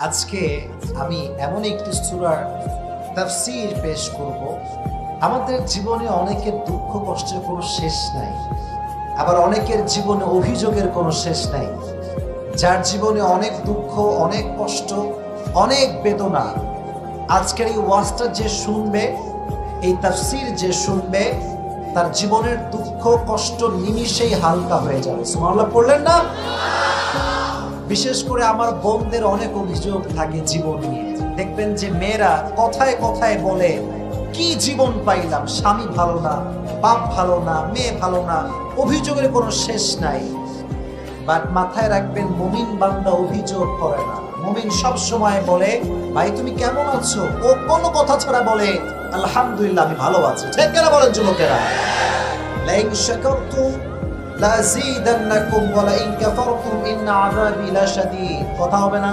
আজকে আমি এমন একটি সূরার তাফসীর পেশ করব। আমাদের জীবনে অনেকের দুঃখ কষ্টের কোনো শেষ নাই, আবার অনেকের জীবনে অভিযোগের কোনো শেষ নাই। যার জীবনে অনেক দুঃখ, অনেক কষ্ট, অনেক বেদনা, আজকের এই ওয়াজটা যে শুনবে, এই তাফসীর যে শুনবে, তার জীবনের দুঃখ কষ্ট নিমিষেই হালকা হয়ে যাবে। সুবহানাল্লাহ পড়লেন না? বিশেষ করে আমার বোনদের অনেক অভিযোগ থাকে জীবন নিয়ে। দেখবেন যে মেয়েরা কথায় কথায় বলে, কি জীবন পাইলাম, স্বামী ভালো না, বাপ ভালো না, মেয়ে ভালো না, অভিযোগের কোনো শেষ নাই। বাট মাথায় রাখবেন, মুমিন বান্দা অভিযোগ করে না। মুমিন সব সময় বলে, ভাই তুমি কেমন আছো? ও কোনো কথা ছাড়া বলে, আলহামদুলিল্লাহ আমি ভালো আছি। ঠিক কেন বলেন যুবকেরা? লাইন শাকারতুম লাযীদান্নাকুম ওয়া লাইন কাফারতুম ইন্না আযাবি লাশাদীদ। কথা হবে না?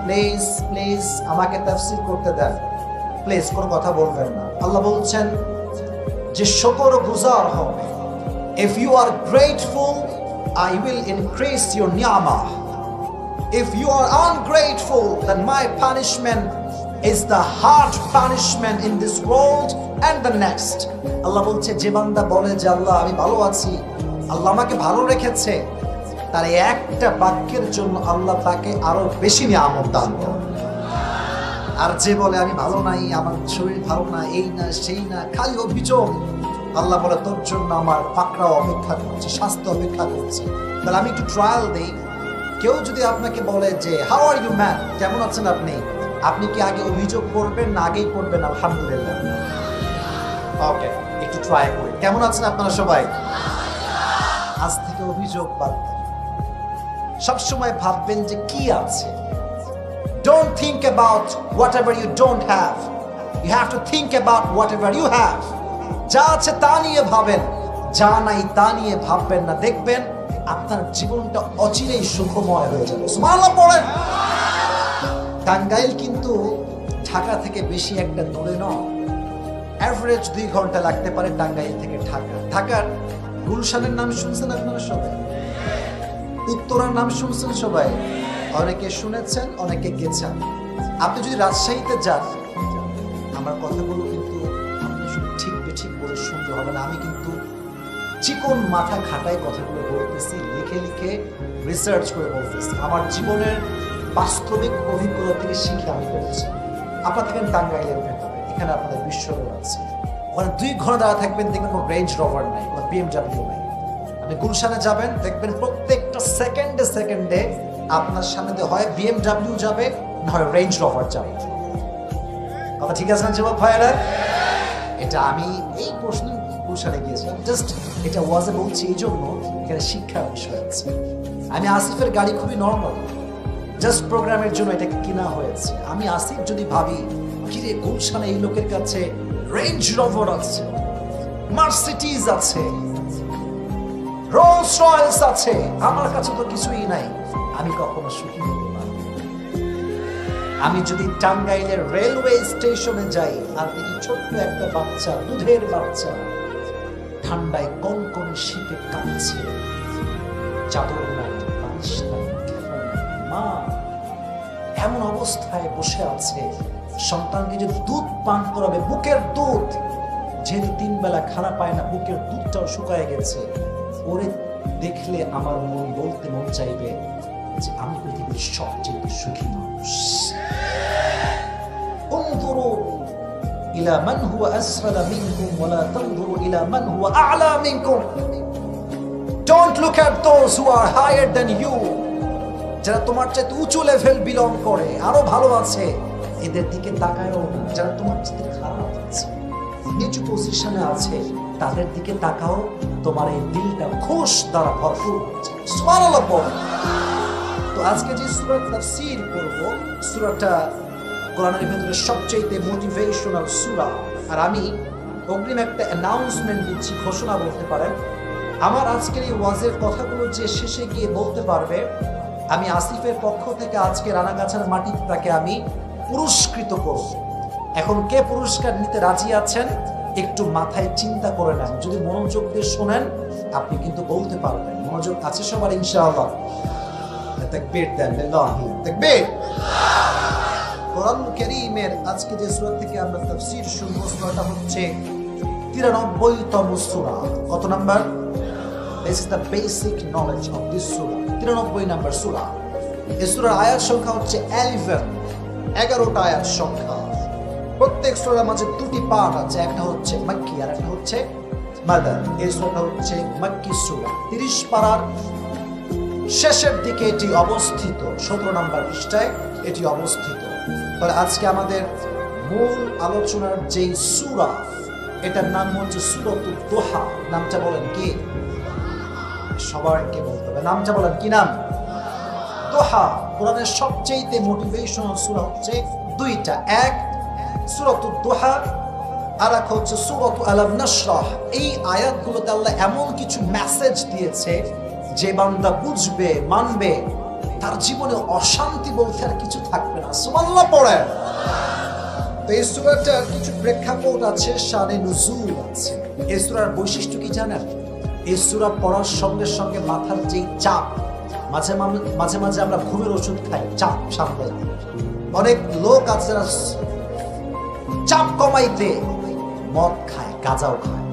প্লিজ প্লিজ আমাকে তাফসীর করতে দেন, প্লিজ কোনো কথা বলবেন না। আল্লাহ বলছেন যে শুকরগুজার হবে। If you are grateful, I will increase your ni'mah. If you are ungrateful, then my punishment is the hard punishment in this world and the next. আল্লাহ বলছে, যে বান্দা বলে যে আল্লাহ আমি ভালো আছি, আল্লাহ আমাকে ভালো রেখেছে, তার একটা বাক্যের জন্য আল্লাহ তাকে আরো বেশি নিয়ামত দান করেন। আর যে বলে আমি ভালো নাই, আমার শরীর ভালো না, এই না সেই না, খালি অভিযোগ, আল্লাহ বলে তোর জন্য আমার পাকড়াও অপেক্ষা করছে, স্বাস্থ্য অপেক্ষা করছে। তাহলে আমি একটু ট্রায়াল দিই। কেউ যদি আপনাকে বলে যে হাউ আর ইউ ম্যান, কেমন আছেন আপনি, আপনি কি আগে অভিযোগ করবেন না আগেই করবেন আলহামদুলিল্লাহ? ওকে, একটু ট্রাই করি। কেমন আছেন আপনারা সবাই? আজ থেকে অভিযোগ বাদ দেন। সবসময় ভাববেন যে কি আছে। Don't think about whatever you don't have. You have to think about whatever you have. যা আছে তা নিয়ে ভাবেন, যা নাই তা নিয়ে ভাববেন না। দেখবেন আপনার জীবনটা অচিরেই সুখময় হয়ে যাবে। সুবহানাল্লাহ পড়েন। টাঙ্গাইল কিন্তু ঢাকা থেকে বেশি একটা দূরে নয়। অ্যাভারেজ 2 ঘন্টা লাগতে পারে টাঙ্গাইল থেকে ঢাকা। ঢাকার গুলশানের নাম শুনছেন আপনারা সবাই? উত্তরার নাম শুনছেন সবাই? অনেকে শুনেছেন, অনেকে গেছেন। আপনি যদি রাজশাহীতে যান, আমার কথাগুলো কিন্তু আপনি শুধু ঠিক বেঠিক বলে শুনতে হবে না। আমি কিন্তু চিকন মাথা খাটায় কথাগুলো বলতেছি, লিখে লিখে রিসার্চ করে বলতেছি। আমার জীবনের বাস্তবিক অভিজ্ঞতা থেকে শিখে আমি বলছি। আপনার থাকেন টাঙ্গাইলের ভেতরে, এখানে আপনাদের বিশ্বরোড আছে, ওখানে 2 ঘন্টা দাঁড়া থাকবেন, দেখবেন কোনো রেঞ্জ রোভার নাই, কোনো BMW নাই। আপনি গুলশানে যাবেন, দেখবেন প্রত্যেকটা সেকেন্ডে সেকেন্ডে আপনার সামনে দিয়ে হয় BMW যাবে, না হয় রেঞ্জ রোভার যাবে। কথা ঠিক আছে না যুবক ভাইয়েরা? এটা আমি এই প্রশ্ন গুলশানে গিয়েছিলাম, জাস্ট এটা ওয়াজে বলছি এই জন্য, এখানে শিক্ষার বিষয় আছে। আমি আসিফের গাড়ি খুবই নর্মাল, জাস্ট প্রোগ্রামের জন্য এটাকে কেনা হয়েছে। আমি আসিফ যদি ভাবি কিরে গুলশানে এই লোকের কাছে রেঞ্জ রোভার আছে, মার্সিডিজ আছে, রোলস রয়েস আছে, আমার কাছে তো কিছুই নাই, আমি কখনো সুখী হব না। আমি যদি টাঙ্গাইলের রেলওয়ে স্টেশনে যাই আর দেখি ছোট্ট একটা বাচ্চা, দুধের বাচ্চা, ঠান্ডায় কনকনে শীতে কাঁপছে, চাদর নাই, বালিশ নাই, মা এমন অবস্থায় বসে আছে, সন্তানকে যে দুধ পান করাবে, বুকের দুধ, যেহেতু 3 বেলা খানা পায় না, বুকের দুধটাও শুকায় গেছে, ওরে দেখলে আমার মন চাইবে যে আমি পৃথিবীর সবচেয়ে সুখী মানুষ। উনজুরু ইলা মান হুয়া আসফালা মিনকুম ওয়া লা তানজুরু ইলা মান হুয়া আ'লা মিনকুম। Don't look at those who are higher than you. যারা তোমার চেয়ে উঁচু লেভেল বিলং করে, আরো ভালো আছে, এদের দিকে তাকায়ও না। যারা তোমার চেয়ে খারাপ আছে, নিচু পজিশনে আছে, তাদের দিকে তাকাও, তোমার এই দিলটা খুশ দ্বারা ভরপুর হয়ে যাবে। সুবহানাল্লাহ পড়ো। তো আজকে যে সূরা তাফসীর করব, সূরাটা কোরআনের ভিতরে সবচেয়ে মোটিভেশনাল সূরা। আর আমি অগ্রিম একটা অ্যানাউন্সমেন্ট দিচ্ছি, ঘোষণা বলতে পারেন। আমার আজকের এই ওয়াজের কথাগুলো যে শেষে গিয়ে বলতে পারবে, আমি আসিফের পক্ষ থেকে আজকে রানাগাছার মাটিতে তাকে আমি পুরস্কৃত করব। এখন কে পুরস্কার নিতে রাজি আছেন একটু মাথায় চিন্তা করে নেন। যদি মনোযোগ দিয়ে শোনেন আপনি কিন্তু বলতে পারবেন। মনোযোগ আছে সবার ইনশাআল্লাহ? তাকবীর দেন, লিল্লাহি তাকবীর। কোরআন কারীমের আজকে যে সূরা থেকে আমরা তাফসীর শুনবো, সূরাটা হচ্ছে 93তম সূরা। কত number? This is the basic knowledge of this surah. 93 number সূরা। এই সূরার আয়াত সংখ্যা হচ্ছে 11টা আয়াত সংখ্যা। প্রত্যেক সূরার মাঝে দুটি পার্ট আছে, একটা হচ্ছে মাক্কি আর একটা হচ্ছে মাদানী। এই সূরাটা হচ্ছে মাক্কি সূরা। 30 পারার শেষের দিকে এটি অবস্থিত, 17 নম্বর পৃষ্ঠায় এটি অবস্থিত। তাহলে আজকে আমাদের মূল আলোচনার যেই সূরা, এটার নাম হচ্ছে সূরাতুদ দুহা। নামটা বলেন কি? সবাইকে বলতে হবে নামটা বলেন, কি নাম? দুহা। কোরআনের সবচেয়ে মোটিভেশনাল সূরা হচ্ছে দুইটা, এক সূরাতুদ দুহা আর এক হচ্ছে সূরাতু আলাম নাশরাহ। এই আয়াতগুলোতে আল্লাহ এমন কিছু মেসেজ দিয়েছে যে বান্দা বুঝবে, মানবে, তার জীবনে অশান্তি বলতে আর কিছু থাকবে না। সুবহানাল্লাহ পড়েন। তো এই সূরাটার কিছু প্রেক্ষাপট আছে, শানে নুজুল আছে। এই সূরার বৈশিষ্ট্য কি জানেন? এই সূরা পড়ার সঙ্গে সঙ্গে মাথার যেই চাপ, মাঝে মাঝে আমরা ঘুমের ওষুধ খাই চাপ সামলাইতে। অনেক লোক আছে যারা চাপ কমাইতে মদ খায়, গাঁজাও খায়।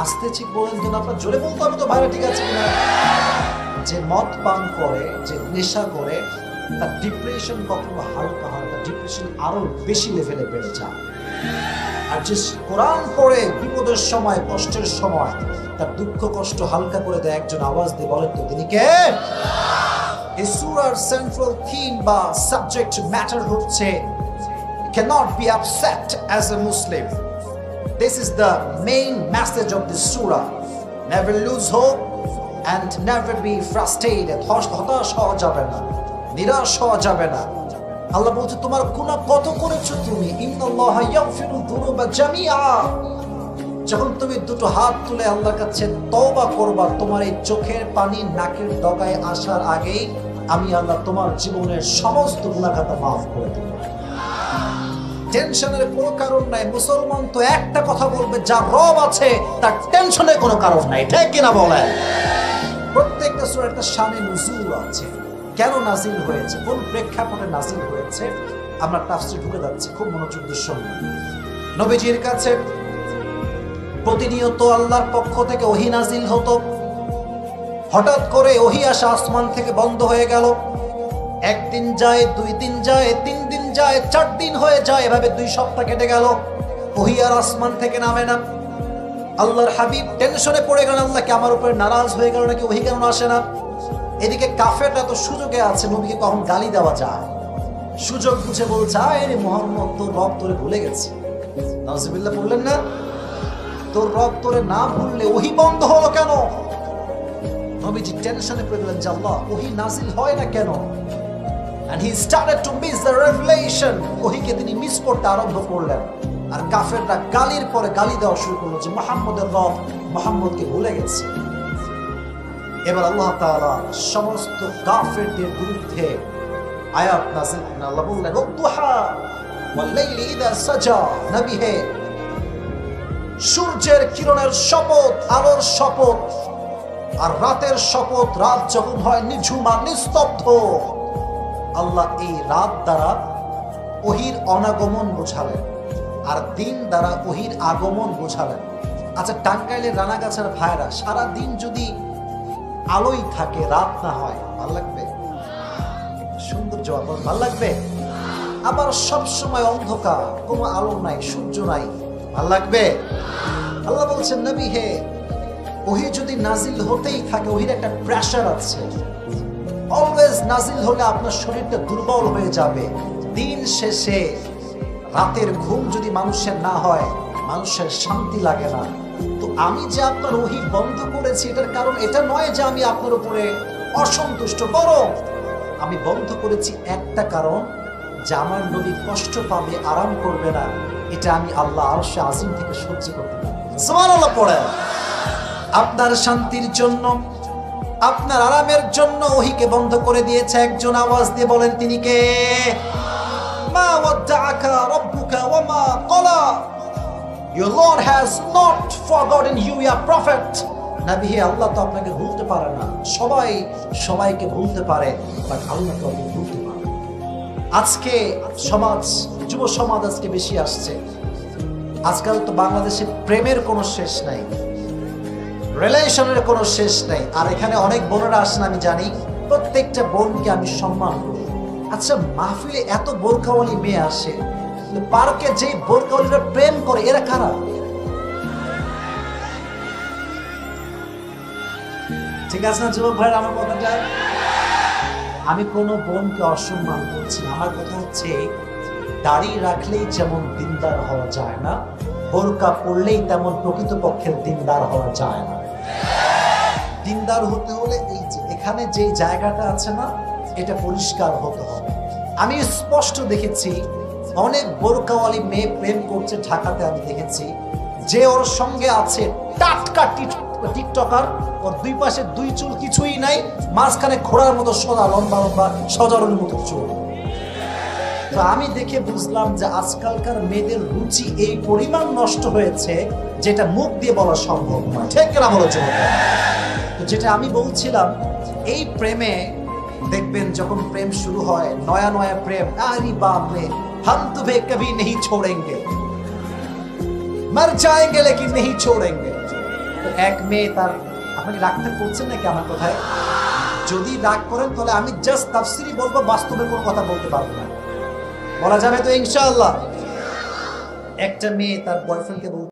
আস্তে ঠিক বলেন কেন? আপনার জোরে বলতে হবে তো ভাইরা, ঠিক আছে কিনা? যে মদ পান করে, যে নেশা করে, তার ডিপ্রেশন কখনো হালকা হয়, তার ডিপ্রেশন আরো বেশি লেভেলে বেড়ে যায়। আর যে কোরআন পড়ে বিপদের সময়, কষ্টের সময় তার দুঃখ কষ্ট হালকা করে দেয়, একজন আওয়াজ দিয়ে বলেন তো তিনি কে? এই সূরার সেন্ট্রাল থিম বা সাবজেক্ট ম্যাটার হচ্ছে cannot be upset as a Muslim. This is the main message of this surah. Never lose hope and never be frustrated. হতাশ হওয়া যাবে না, নিরাশ হওয়া যাবে না। আল্লাহ বলছে তোমার গুনাহ কত করেছো তুমি, ইন্নাল্লাহা ইয়াগফিরু যুনুবা জামিআ। যখন তুমি দুটো হাত তুলে আল্লাহর কাছে তওবা করবা, তোমার এই চোখের পানি নাকের ডগায় আসার আগেই আমি আল্লাহ তোমার জীবনের সমস্ত গুনাহ খাতা মাফ করে দেব। টেনশনের কোনো কারণ নাই। মুসলমান তো একটা কথা বলবে, যার রব আছে তার টেনশনের কোনো কারণ নাই, ঠিক কিনা বলেন? প্রত্যেকটা সূরার একটা শানে নুজুল আছে। কেন নাজিল হয়েছে, কোন প্রেক্ষাপটে নাজিল হয়েছে, আমরা তাফসীরে ঢুকে যাচ্ছি, খুব মনোযোগের সঙ্গে। নবীজির কাছে প্রতিনিয়ত আল্লাহর পক্ষ থেকে ওহী নাজিল হতো। হঠাৎ করে ওহী আসা আসমান থেকে বন্ধ হয়ে গেল। একদিন যায়, 2 দিন যায়, 3 দিন যায়, 4 দিন হয়ে যায়, এভাবে 2 সপ্তাহ কেটে গেল। ওহী আর আসমান থেকে নামে না। আল্লাহর হাবিব টেনশনে পড়ে গেলেন, আল্লাহ কি আমার উপরে নারাজ হয়ে গেল নাকি, ওহী কেন আসে না? এদিকে কাফেররা তো সুযোগে আছে, নবীকে কখন গালি দেওয়া যায়, সুযোগ বুঝে বলছে, আরে মুহাম্মদ তোর রব তোরে ভুলে গেছে। নাউজুবিল্লাহ বললেন না? তোর রব তোরে না ভুললে ওহী বন্ধ হলো কেন? নবীজি টেনশনে পড়ে গেলেন যে আল্লাহ ওহী নাজিল হয় না কেন? And he started to miss the revelation. ওহীকে তিনি মিস করতে আরম্ভ করলেন। আর কাফেররা গালির পরে গালি দেওয়া শুরু করলো যে মুহাম্মদের রব মুহাম্মদকে ভুলে গেছে। এবার আল্লাহ তাআলা সমস্ত কাফেরদের বিরুদ্ধে আয়াত নাযিল করেন। আল্লাহ বললেন ওয়াদুহা ওয়াল লাইলি ইযা সাজা। নবী হে, সূর্যের কিরণের শপথ, আলোর শপথ আর রাতের শপথ। রাত যখন হয় নিঝুম আর নিস্তব্ধ, আল্লাহ এই রাত দ্বারা ওহীর অনাগমন বোঝালেন আর দিন দ্বারা ওহীর আগমন বোঝালেন। আচ্ছা, টাঙ্গাইলের রানাগাছার ভাইরা সারা দিন যদি আলোই থাকে, রাত না হয়, ভাল লাগবে? সুন্দর জবাব, ভাল লাগবে? আবার সব সময় অন্ধকার, কোনো আলো নাই, সূর্য নাই, ভাল লাগবে? আল্লাহ বলছেন নবী হে, ওহী যদি নাজিল হতেই থাকে, ওহীর একটা প্রেসার আছে। অলওয়েজ নাজিল হলে আপনার শরীরটা দুর্বল হয়ে যাবে। দিন শেষে রাতের ঘুম যদি মানুষের না হয়, মানুষের শান্তি লাগে না। তো আমি যে আপনার ওহী বন্ধ করেছি, এটার কারণ এটা নয় যে আমি আপনার উপরে অসন্তুষ্ট, বরং আমি বন্ধ করেছি একটা কারণ, যে আমার নবী কষ্ট পাবে, আরাম করবে না, এটা আমি আল্লাহ আরশে আজিম থেকে সহ্য করতে পারি। সুবহানাল্লাহ পড়েন। আপনার শান্তির জন্য, আপনার আরামের জন্য ওহীকে বন্ধ করে দিয়েছে। একজন আওয়াজ দিয়ে বলেন তিনি কে? মা ওয়াদ্দাআকা রাব্বুকা ওয়া মা ক্বালা। Your Lord has not forgotten you, ya prophet. নবী হে, আল্লাহ তো আপনাকে ভুলতে পারে না। সবাই সবাইকে ভুলতে পারে, বাট আল্লাহ তো আপনি ভুলতে পারেন। আজকে সমাজ, যুব সমাজ আজকে বেশি আসছে। আজকাল তো বাংলাদেশে প্রেমের কোনো শেষ নাই, রিলেশনের কোনো শেষ নাই। আর এখানে অনেক বোনেরা আসেন, আমি জানি প্রত্যেকটা বোনকে আমি সম্মান করি। আচ্ছা, মাহফিলে এত বোরকাওয়ালি মেয়ে আসে, পার্কে যে বোরকাওয়ালিরা প্রেম করে এরা কারা? ঠিক আছে না যুবক ভাইরা? আমার কথাটা, আমি কোনো বোনকে অসম্মান করছি না। আমার কথা হচ্ছে, দাড়ি রাখলেই যেমন দিনদার হওয়া যায় না, বোরকা পড়লেই তেমন প্রকৃতপক্ষের দিনদার হওয়া যায় না। দিনদার হতে হলে এই যে এখানে যে জায়গাটা আছে না, এটা পরিষ্কার হতে হবে। আমি স্পষ্ট দেখেছি অনেক বোরকাওয়ালি মেয়ে প্রেম করছে ঢাকাতে। আমি দেখেছি যে ওর সঙ্গে আছে টাটকা টিকটকার, ওর দুই পাশে দুই চুল কিছুই নাই, মাঝখানে ঘোড়ার মতো সোজা লম্বা লম্বা সজারুর মতো চুল। তো আমি দেখে বুঝলাম যে আজকালকার মেয়েদের রুচি এই পরিমাণ নষ্ট হয়েছে যেটা মুখ দিয়ে বলা সম্ভব নয়। ঠিক না বলেছে? তো যেটা আমি বলছিলাম, এই প্রেমে দেখবেন যখন প্রেম শুরু হয়, নয়া নয়া প্রেম, আরে বাপ রে, हम तुम्हें कभी नहीं छोड़ेंगे, मर जाएंगे लेकिन नहीं छोड़ेंगे। তো এক মেয়ে তার, আপনি রাখতে করছেন নাকি আমার কথায়? যদি রাগ করেন তাহলে আমি জাস্ট তাফসিরি বলবো, বাস্তবে কোনো কথা বলতে পারবো না। বলা যাবে তো ইনশাআল্লাহ? একটা মেয়ে তার বয়ফ্রেন্ডকে বলছে,